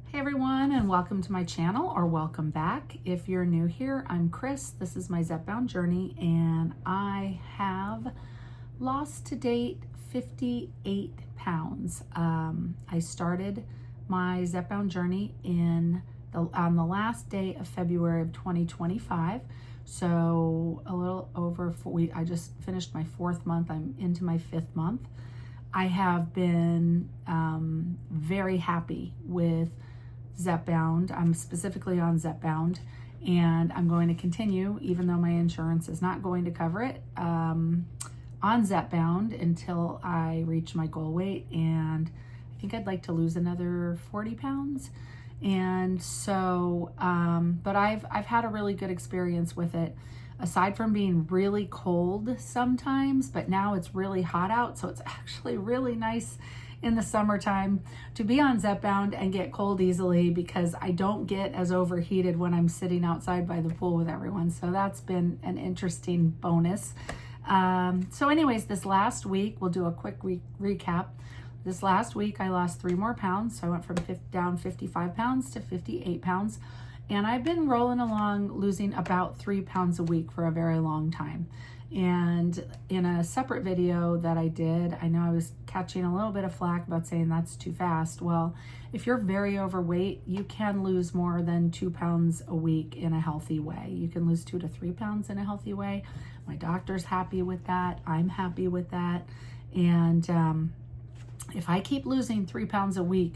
Hey everyone, and welcome to my channel, or welcome back. If you're new here, I'm Chris. This is my Zepbound journey, and I have lost to date 58 pounds. I started my Zepbound journey on the last day of February of 2025. So a little over 4 weeks. I just finished my 4th month. I'm into my 5th month. I have been very happy with Zepbound. I'm specifically on Zepbound, and I'm going to continue, even though my insurance is not going to cover it, on Zepbound until I reach my goal weight. And I think I'd like to lose another 40 pounds. And so, but I've had a really good experience with it, aside from being really cold sometimes, but now it's really hot out. So it's actually really nice in the summertime to be on Zepbound and get cold easily, because I don't get as overheated when I'm sitting outside by the pool with everyone. So that's been an interesting bonus. So anyways, this last week, we'll do a quick recap. This last week, I lost 3 more pounds. So I went from down 55 pounds to 58 pounds. And I've been rolling along, losing about 3 pounds a week for a very long time. And in a separate video that I did, I know I was catching a little bit of flack about saying that's too fast. Well, if you're very overweight, you can lose more than 2 pounds a week in a healthy way. You can lose 2 to 3 pounds in a healthy way. My doctor's happy with that. I'm happy with that. And if I keep losing 3 pounds a week,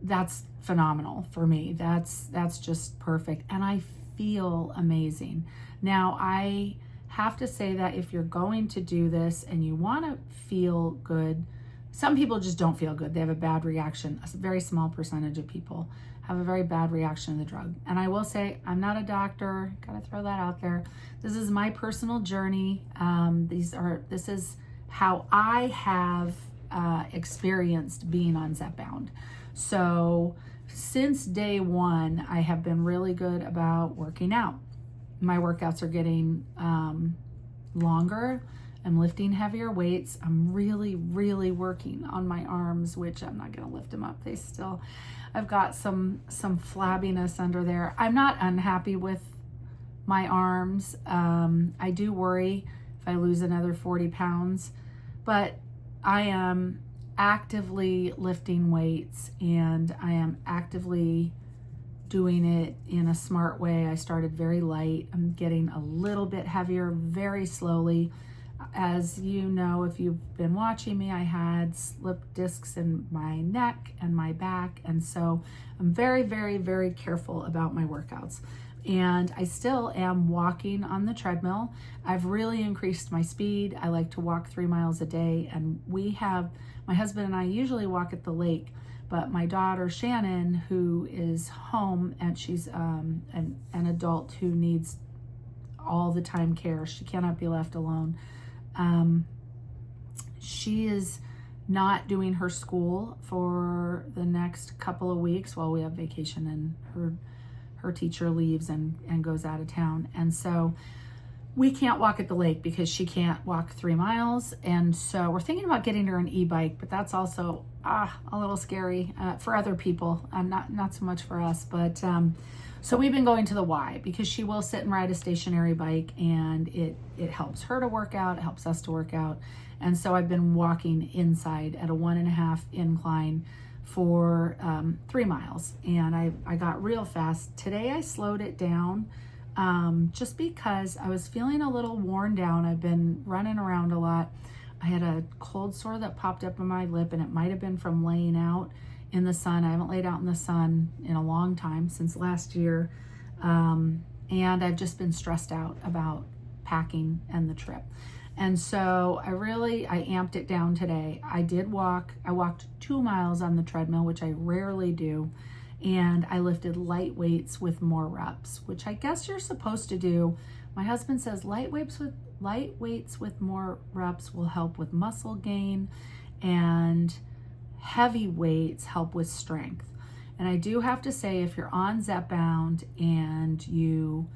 that's phenomenal for me. That's just perfect. And I feel amazing. Now, I have to say that if you're going to do this and you want to feel good, some people just don't feel good. They have a bad reaction. A very small percentage of people have a very bad reaction to the drug. And I will say, I'm not a doctor. Gotta throw that out there. This is my personal journey. This is how I have experienced being on Zepbound. So since day one, I have been really good about working out. My workouts are getting longer. I'm lifting heavier weights. I'm really working on my arms, which I'm not going to lift them up. I've got some flabbiness under there. I'm not unhappy with my arms. I do worry if I lose another 40 pounds, but I am actively lifting weights, and I am actively doing it in a smart way. I started very light. I'm getting a little bit heavier very slowly. As you know, if you've been watching me, I had slipped discs in my neck and my back. And so I'm very careful about my workouts. And I still am walking on the treadmill. I've really increased my speed. I like to walk 3 miles a day. And my husband and I usually walk at the lake. But my daughter, Shannon, who is home, and she's an adult who needs all the time care. She cannot be left alone. She is not doing her school for the next couple of weeks while we have vacation, and her teacher leaves and goes out of town. And so we can't walk at the lake because she can't walk 3 miles. And so we're thinking about getting her an e-bike, but that's also a little scary for other people, not so much for us. But so we've been going to the Y, because she will sit and ride a stationary bike, and it helps her to work out, it helps us to work out. And so I've been walking inside at a 1.5 incline for 3 miles, and I got real fast. Today I slowed it down just because I was feeling a little worn down. I've been running around a lot. I had a cold sore that popped up on my lip, and it might have been from laying out in the sun. I haven't laid out in the sun in a long time, since last year. And I've just been stressed out about packing and the trip. And so I amped it down today. I walked 2 miles on the treadmill, which I rarely do. And I lifted light weights with more reps, which I guess you're supposed to do. My husband says light weights with more reps will help with muscle gain, and heavy weights help with strength. And I do have to say, if you're on Zepbound and you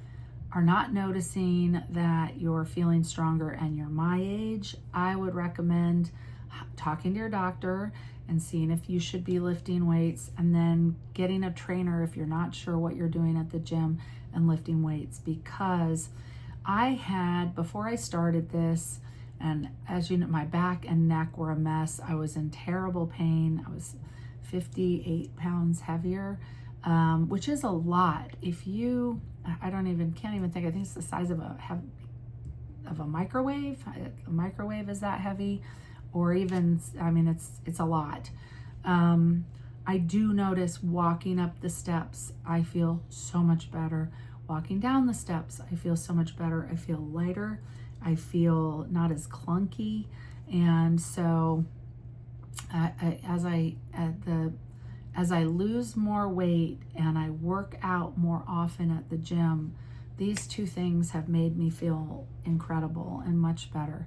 are not noticing that you're feeling stronger and you're my age, I would recommend talking to your doctor and seeing if you should be lifting weights, and then getting a trainer if you're not sure what you're doing at the gym and lifting weights. Because I had, before I started this, and as you know, my back and neck were a mess. I was in terrible pain. I was 58 pounds heavier, which is a lot. If you, can't even think, I think it's the size of a microwave. A microwave is that heavy, or even, I mean, it's a lot. I do notice walking up the steps, I feel so much better. Walking down the steps, I feel so much better. I feel lighter. I feel not as clunky. And so as I lose more weight and I work out more often at the gym, these two things have made me feel incredible and much better.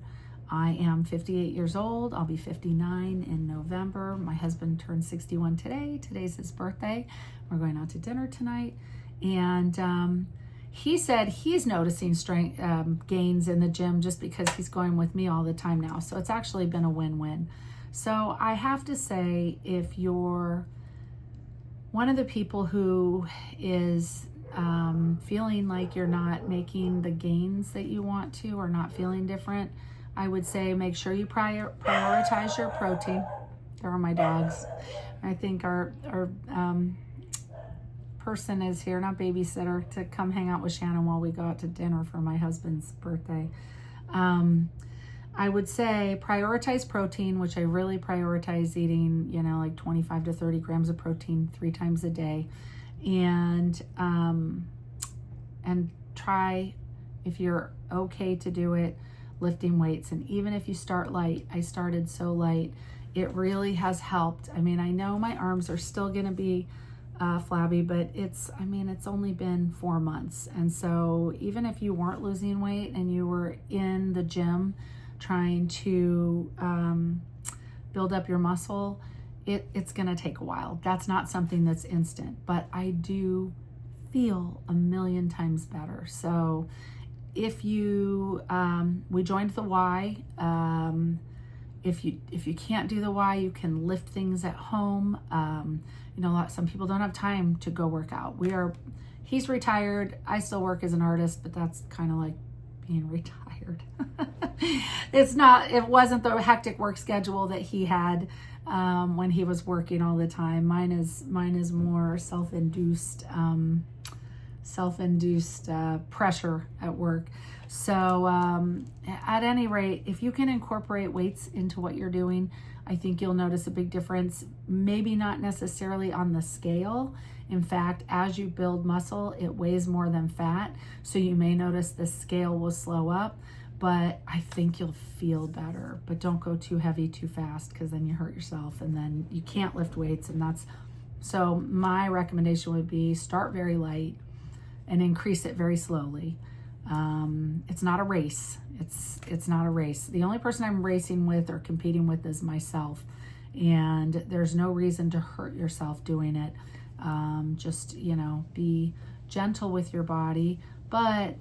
I am 58 years old. I'll be 59 in November. My husband turned 61 today. Today's his birthday. We're going out to dinner tonight. And he said he's noticing strength gains in the gym just because he's going with me all the time now. So it's actually been a win-win. So I have to say, if you're one of the people who is feeling like you're not making the gains that you want to, or not feeling different, I would say make sure you prioritize your protein. There are my dogs. I think our person is here, not babysitter, to come hang out with Shannon while we go out to dinner for my husband's birthday. I would say prioritize protein, which I really prioritize eating, like 25 to 30 grams of protein 3 times a day. And try, if you're okay to do it, lifting weights. And even if you start light, I started so light, it really has helped. I mean, I know my arms are still going to be flabby, but it's only been 4 months. And so even if you weren't losing weight and you were in the gym trying to build up your muscle, it's going to take a while. That's not something that's instant, but I do feel a million times better. So if you, we joined the Y. If you can't do the Y, you can lift things at home. Some people don't have time to go work out. He's retired. I still work as an artist, but that's kind of like being retired. It wasn't the hectic work schedule that he had when he was working all the time. Mine is more self-induced pressure at work. So at any rate, if you can incorporate weights into what you're doing, I think you'll notice a big difference. Maybe not necessarily on the scale. In fact, as you build muscle, it weighs more than fat. So you may notice the scale will slow up, but I think you'll feel better. But don't go too heavy too fast, because then you hurt yourself and then you can't lift weights. So my recommendation would be start very light and increase it very slowly. It's not a race. It's not a race. The only person I'm racing with or competing with is myself. And there's no reason to hurt yourself doing it. Just, be gentle with your body, but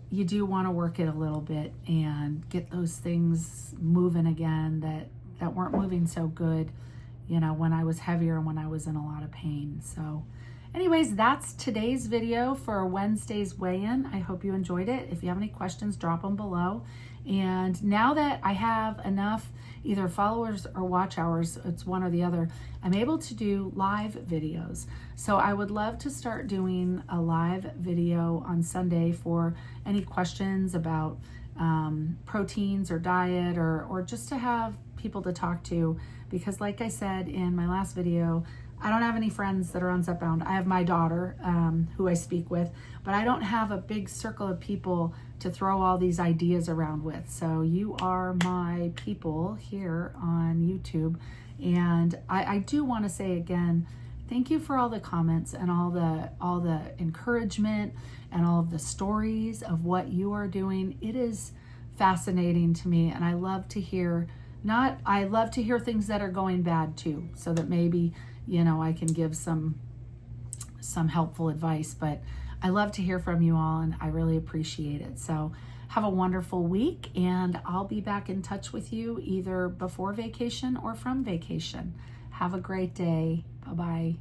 you do want to work it a little bit and get those things moving again that weren't moving so good, when I was heavier and when I was in a lot of pain. So anyways, that's today's video for Wednesday's weigh-in. I hope you enjoyed it. If you have any questions, drop them below. And now that I have enough either followers or watch hours, it's one or the other, I'm able to do live videos. So I would love to start doing a live video on Sunday for any questions about proteins or diet, or just to have people to talk to. Because like I said in my last video, I don't have any friends that are on Zepbound. I have my daughter who I speak with, but I don't have a big circle of people to throw all these ideas around with. So you are my people here on YouTube. And I do want to say again, thank you for all the comments and all the encouragement and all of the stories of what you are doing. It is fascinating to me, and I love to hear things that are going bad too, so that maybe I can give some helpful advice. But I love to hear from you all, and I really appreciate it. So Have a wonderful week, and I'll be back in touch with you either before vacation or from vacation. Have a great day. Bye-bye.